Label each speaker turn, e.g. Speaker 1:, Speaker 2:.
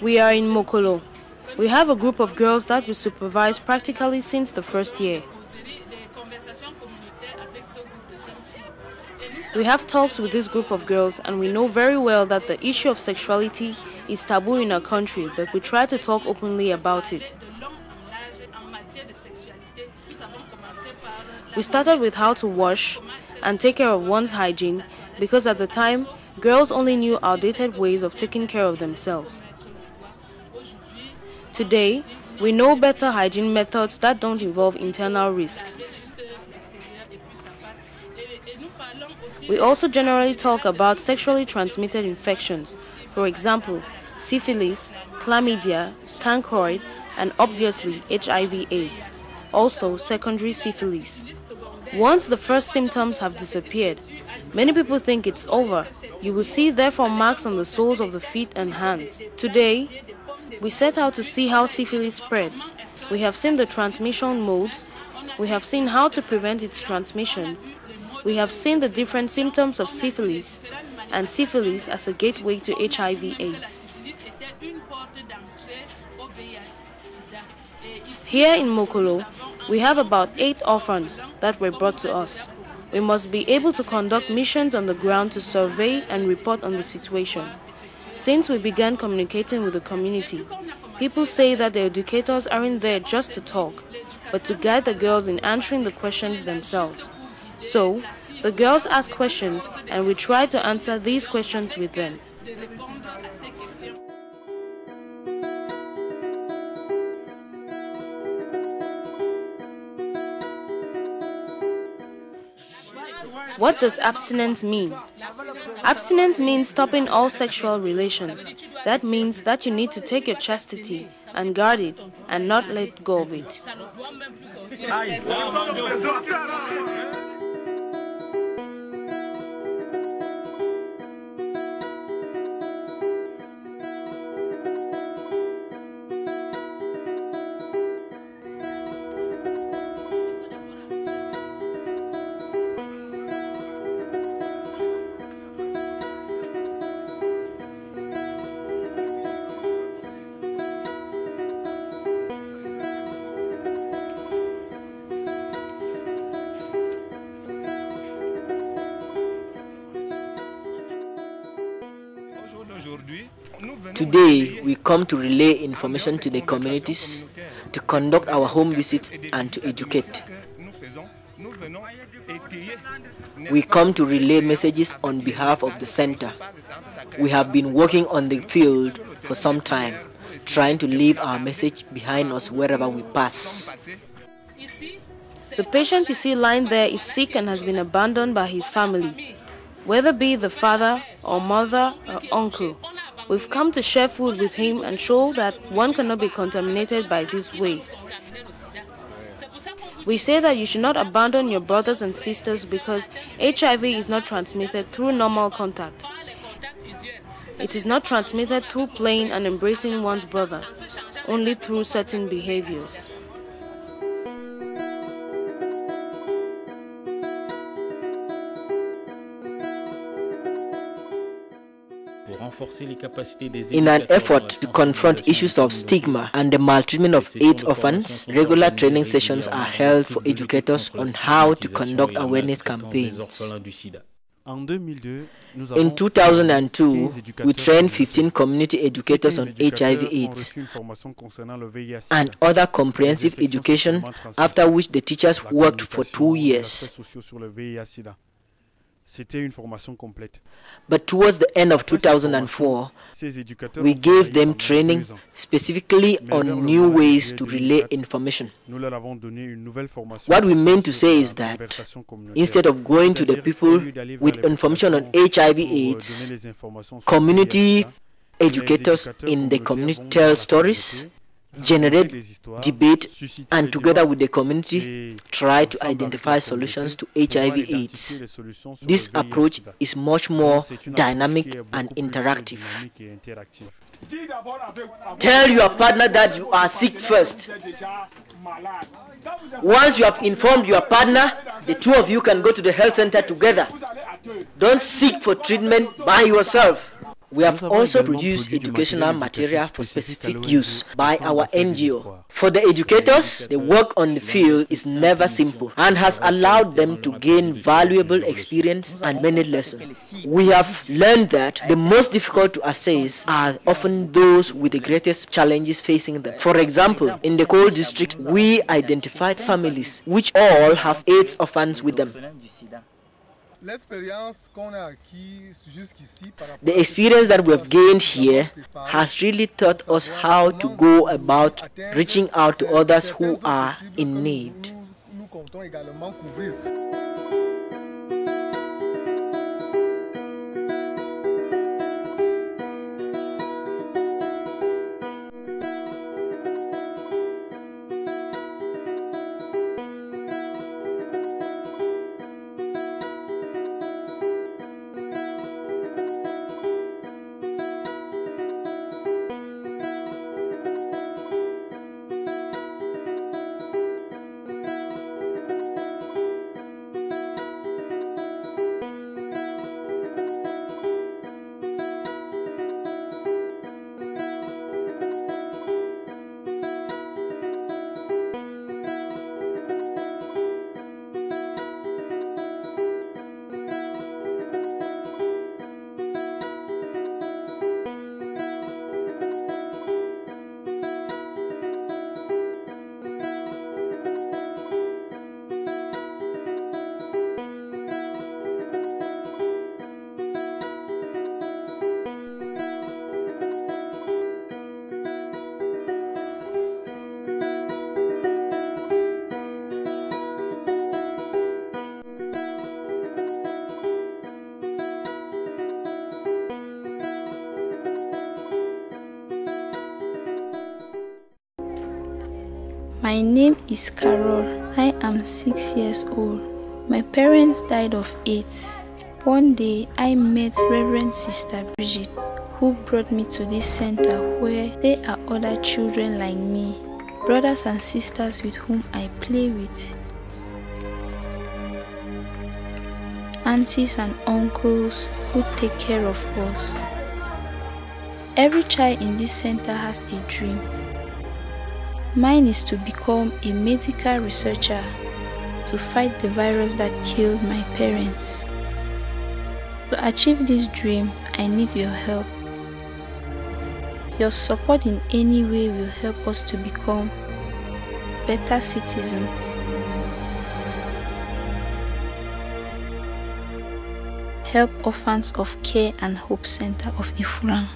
Speaker 1: We are in Mokolo. We have a group of girls that we supervise practically since the first year. We have talks with this group of girls, and we know very well that the issue of sexuality is taboo in our country, but we try to talk openly about it. We started with how to wash and take care of one's hygiene, because at the time, girls only knew outdated ways of taking care of themselves. Today, we know better hygiene methods that don't involve internal risks. We also generally talk about sexually transmitted infections, for example, syphilis, chlamydia, chancroid, and obviously HIV/AIDS, also secondary syphilis. Once the first symptoms have disappeared, many people think it's over. You will see therefore marks on the soles of the feet and hands. Today, we set out to see how syphilis spreads. We have seen the transmission modes. We have seen how to prevent its transmission. We have seen the different symptoms of syphilis and syphilis as a gateway to HIV/AIDS. Here in Mokolo, we have about 8 orphans that were brought to us. We must be able to conduct missions on the ground to survey and report on the situation. Since we began communicating with the community, people say that the educators aren't there just to talk, but to guide the girls in answering the questions themselves. So, the girls ask questions and we try to answer these questions with them. What does abstinence mean? Abstinence means stopping all sexual relations. That means that you need to take your chastity and guard it and not let go of it.
Speaker 2: Today, we come to relay information to the communities, to conduct our home visits and to educate. We come to relay messages on behalf of the center. We have been working on the field for some time, trying to leave our message behind us wherever we pass.
Speaker 1: The patient you see lying there is sick and has been abandoned by his family, whether be the father or mother or uncle. We've come to share food with him and show that one cannot be contaminated by this way. We say that you should not abandon your brothers and sisters because HIV is not transmitted through normal contact. It is not transmitted through playing and embracing one's brother, only through certain behaviors.
Speaker 2: In an effort to confront issues of stigma and the maltreatment of AIDS orphans, regular training sessions are held for educators on how to conduct awareness campaigns. In 2002, we trained 15 community educators on HIV/AIDS and other comprehensive education, after which the teachers worked for 2 years. But towards the end of 2004, we gave them training specifically on new ways to relay information. What we mean to say is that instead of going to the people with information on HIV/AIDS, community educators in the community tell stories, generate debate, and together with the community try to identify solutions to HIV/AIDS. This approach is much more dynamic and interactive. Tell your partner that you are sick first. Once you have informed your partner, the two of you can go to the health center together. Don't seek for treatment by yourself. We have also produced educational material for specific use by our NGO. For the educators, the work on the field is never simple and has allowed them to gain valuable experience and many lessons. We have learned that the most difficult to assess are often those with the greatest challenges facing them. For example, in the coal district, we identified families which all have 8 orphans with them. The experience that we have gained here has really taught us how to go about reaching out to others who are in need.
Speaker 3: My name is Carol. I am 6 years old. My parents died of AIDS. One day, I met Reverend Sister Bridget, who brought me to this center where there are other children like me, brothers and sisters with whom I play with, aunties and uncles who take care of us. Every child in this center has a dream. Mine is to become a medical researcher to fight the virus that killed my parents. To achieve this dream, I need your help. Your support in any way will help us to become better citizens. Help Orphans of Care and Hope Center of Ifuran.